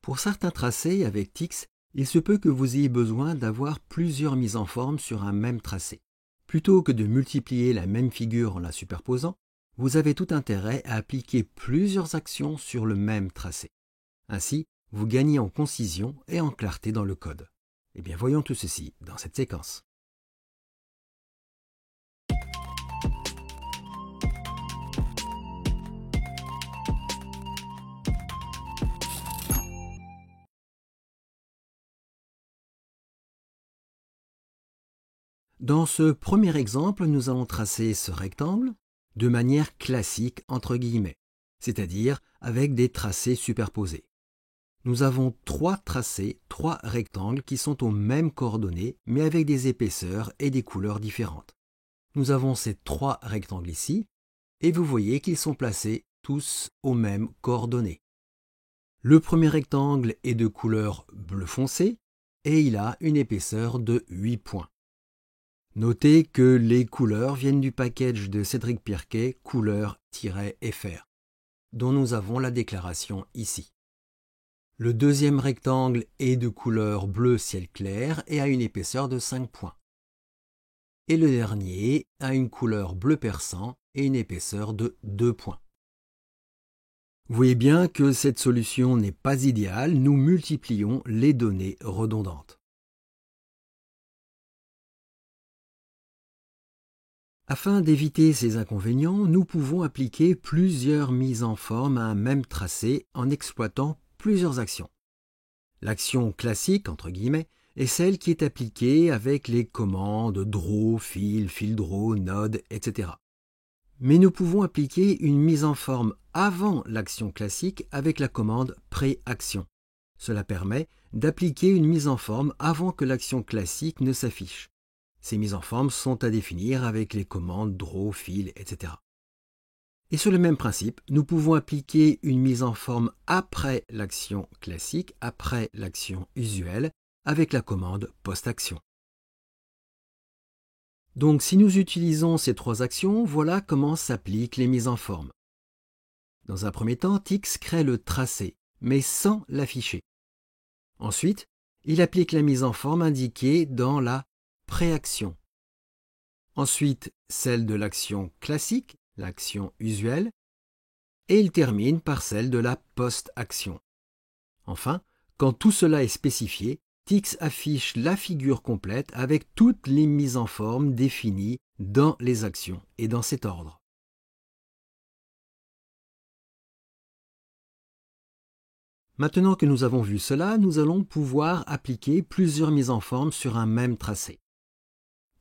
Pour certains tracés avec Tix, il se peut que vous ayez besoin d'avoir plusieurs mises en forme sur un même tracé. Plutôt que de multiplier la même figure en la superposant, vous avez tout intérêt à appliquer plusieurs actions sur le même tracé. Ainsi, vous gagnez en concision et en clarté dans le code. Eh bien, voyons tout ceci dans cette séquence. Dans ce premier exemple, nous allons tracer ce rectangle de manière classique entre guillemets, c'est-à-dire avec des tracés superposés. Nous avons trois tracés, trois rectangles qui sont aux mêmes coordonnées, mais avec des épaisseurs et des couleurs différentes. Nous avons ces trois rectangles ici, et vous voyez qu'ils sont placés tous aux mêmes coordonnées. Le premier rectangle est de couleur bleu foncé, et il a une épaisseur de 8 points. Notez que les couleurs viennent du package de Cédric Pirquet couleur-fr, dont nous avons la déclaration ici. Le deuxième rectangle est de couleur bleu ciel clair et a une épaisseur de 5 points. Et le dernier a une couleur bleu perçant et une épaisseur de 2 points. Vous voyez bien que cette solution n'est pas idéale, nous multiplions les données redondantes. Afin d'éviter ces inconvénients, nous pouvons appliquer plusieurs mises en forme à un même tracé en exploitant plusieurs actions. L'action classique, entre guillemets, est celle qui est appliquée avec les commandes draw, fill draw, node, etc. Mais nous pouvons appliquer une mise en forme avant l'action classique avec la commande pré-action. Cela permet d'appliquer une mise en forme avant que l'action classique ne s'affiche. Ces mises en forme sont à définir avec les commandes draw, fill, etc. Et sur le même principe, nous pouvons appliquer une mise en forme après l'action classique, après l'action usuelle, avec la commande post-action. Donc si nous utilisons ces trois actions, voilà comment s'appliquent les mises en forme. Dans un premier temps, Tix crée le tracé, mais sans l'afficher. Ensuite, il applique la mise en forme indiquée dans la préaction. Ensuite, celle de l'action classique, l'action usuelle, et il termine par celle de la post-action. Enfin, quand tout cela est spécifié, Tix affiche la figure complète avec toutes les mises en forme définies dans les actions et dans cet ordre. Maintenant que nous avons vu cela, nous allons pouvoir appliquer plusieurs mises en forme sur un même tracé.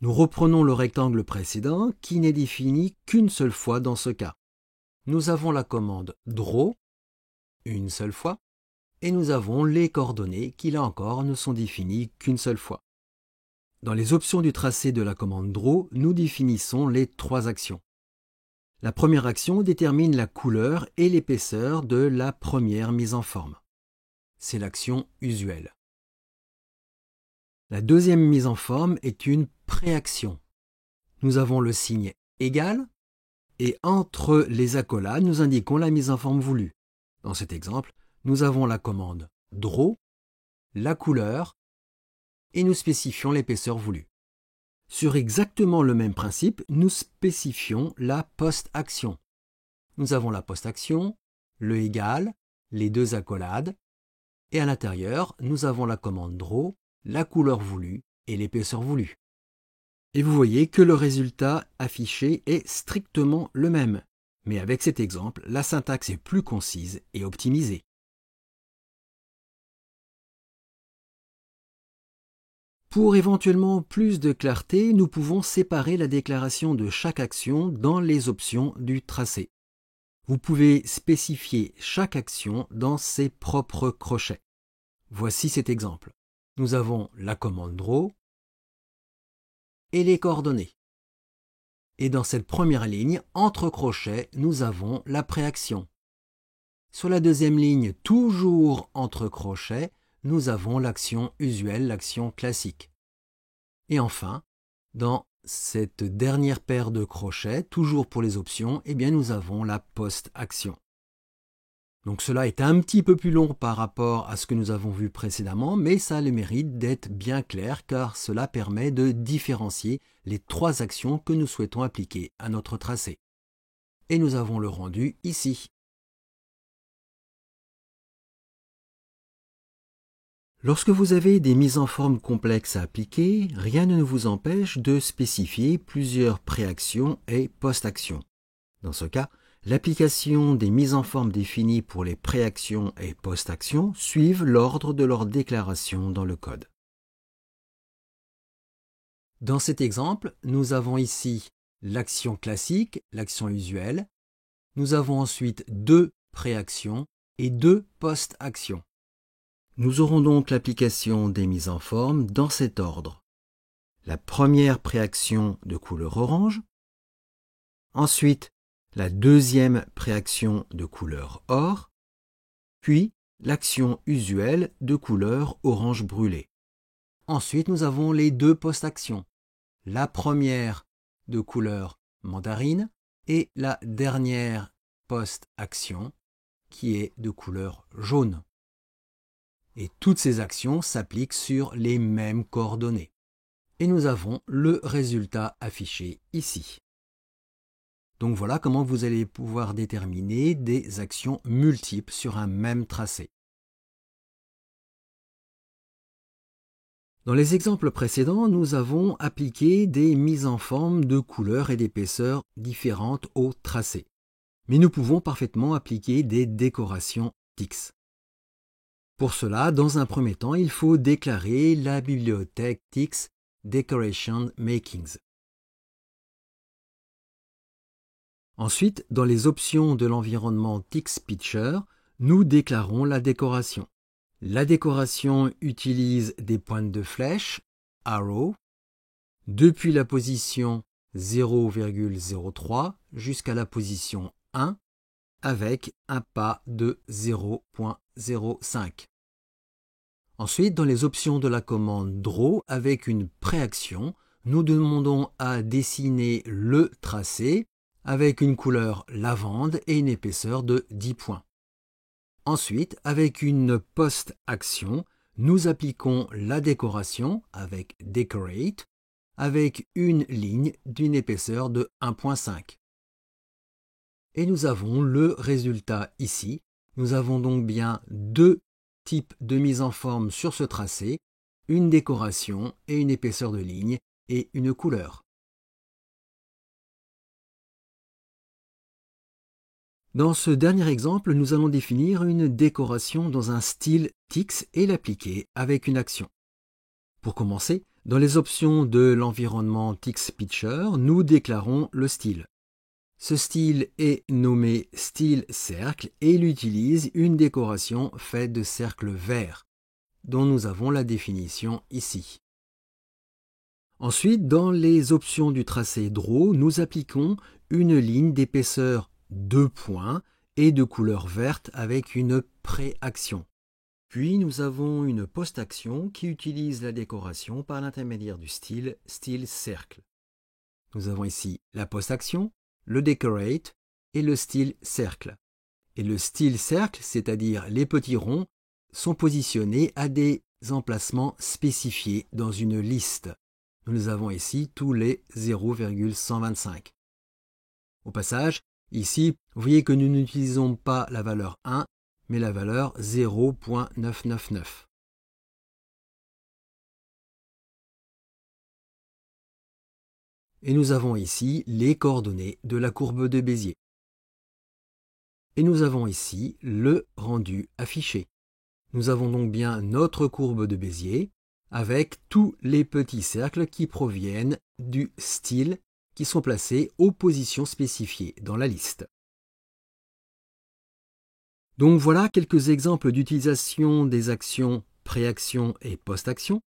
Nous reprenons le rectangle précédent qui n'est défini qu'une seule fois dans ce cas. Nous avons la commande draw, une seule fois, et nous avons les coordonnées qui, là encore, ne sont définies qu'une seule fois. Dans les options du tracé de la commande draw, nous définissons les trois actions. La première action détermine la couleur et l'épaisseur de la première mise en forme. C'est l'action usuelle. La deuxième mise en forme est une préaction. Nous avons le signe égal et entre les accolades, nous indiquons la mise en forme voulue. Dans cet exemple, nous avons la commande draw, la couleur et nous spécifions l'épaisseur voulue. Sur exactement le même principe, nous spécifions la post-action. Nous avons la post-action, le égal, les deux accolades et à l'intérieur, nous avons la commande draw, la couleur voulue et l'épaisseur voulue. Et vous voyez que le résultat affiché est strictement le même. Mais avec cet exemple, la syntaxe est plus concise et optimisée. Pour éventuellement plus de clarté, nous pouvons séparer la déclaration de chaque action dans les options du tracé. Vous pouvez spécifier chaque action dans ses propres crochets. Voici cet exemple. Nous avons la commande draw et les coordonnées. Et dans cette première ligne, entre crochets, nous avons la préaction. Sur la deuxième ligne, toujours entre crochets, nous avons l'action usuelle, l'action classique. Et enfin, dans cette dernière paire de crochets, toujours pour les options, eh bien nous avons la post-action. Donc cela est un petit peu plus long par rapport à ce que nous avons vu précédemment, mais ça a le mérite d'être bien clair car cela permet de différencier les 3 actions que nous souhaitons appliquer à notre tracé. Et nous avons le rendu ici. Lorsque vous avez des mises en forme complexes à appliquer, rien ne vous empêche de spécifier plusieurs préactions et post-actions. Dans ce cas, l'application des mises en forme définies pour les préactions et post-actions suivent l'ordre de leur déclaration dans le code. Dans cet exemple, nous avons ici l'action classique, l'action usuelle. Nous avons ensuite 2 préactions et 2 post-actions. Nous aurons donc l'application des mises en forme dans cet ordre. La première préaction de couleur orange, ensuite la deuxième préaction de couleur or, puis l'action usuelle de couleur orange brûlé. Ensuite, nous avons les 2 post-actions. La première de couleur mandarine et la dernière post-action qui est de couleur jaune. Et toutes ces actions s'appliquent sur les mêmes coordonnées. Et nous avons le résultat affiché ici. Donc voilà comment vous allez pouvoir déterminer des actions multiples sur un même tracé. Dans les exemples précédents, nous avons appliqué des mises en forme de couleurs et d'épaisseurs différentes au tracé. Mais nous pouvons parfaitement appliquer des décorations TIX. Pour cela, dans un premier temps, il faut déclarer la bibliothèque TIX Decoration Makings. Ensuite, dans les options de l'environnement TIX Picture, nous déclarons la décoration. La décoration utilise des pointes de flèche, arrow, depuis la position 0,03 jusqu'à la position 1, avec un pas de 0,05. Ensuite, dans les options de la commande Draw, avec une préaction, nous demandons à dessiner le tracé avec une couleur lavande et une épaisseur de 10 points. Ensuite, avec une post-action, nous appliquons la décoration avec Decorate, avec une ligne d'une épaisseur de 1,5. Et nous avons le résultat ici. Nous avons donc bien 2 types de mise en forme sur ce tracé, une décoration et une épaisseur de ligne et une couleur. Dans ce dernier exemple, nous allons définir une décoration dans un style TIX et l'appliquer avec une action. Pour commencer, dans les options de l'environnement TIX Picture, nous déclarons le style. Ce style est nommé style cercle et il utilise une décoration faite de cercles verts, dont nous avons la définition ici. Ensuite, dans les options du tracé Draw, nous appliquons une ligne d'épaisseur 2 points et de couleur verte avec une préaction. Puis nous avons une post-action qui utilise la décoration par l'intermédiaire du style cercle. Nous avons ici la post-action, le decorate et le style cercle. Et le style cercle, c'est-à-dire les petits ronds, sont positionnés à des emplacements spécifiés dans une liste. Nous avons ici tous les 0,125. Au passage, ici, vous voyez que nous n'utilisons pas la valeur 1, mais la valeur 0,999. Et nous avons ici les coordonnées de la courbe de Bézier. Et nous avons ici le rendu affiché. Nous avons donc bien notre courbe de Bézier avec tous les petits cercles qui proviennent du style qui sont placés aux positions spécifiées dans la liste. Donc voilà quelques exemples d'utilisation des actions préaction et post-action.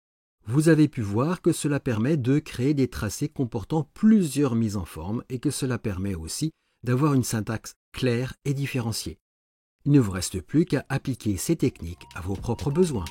Vous avez pu voir que cela permet de créer des tracés comportant plusieurs mises en forme et que cela permet aussi d'avoir une syntaxe claire et différenciée. Il ne vous reste plus qu'à appliquer ces techniques à vos propres besoins.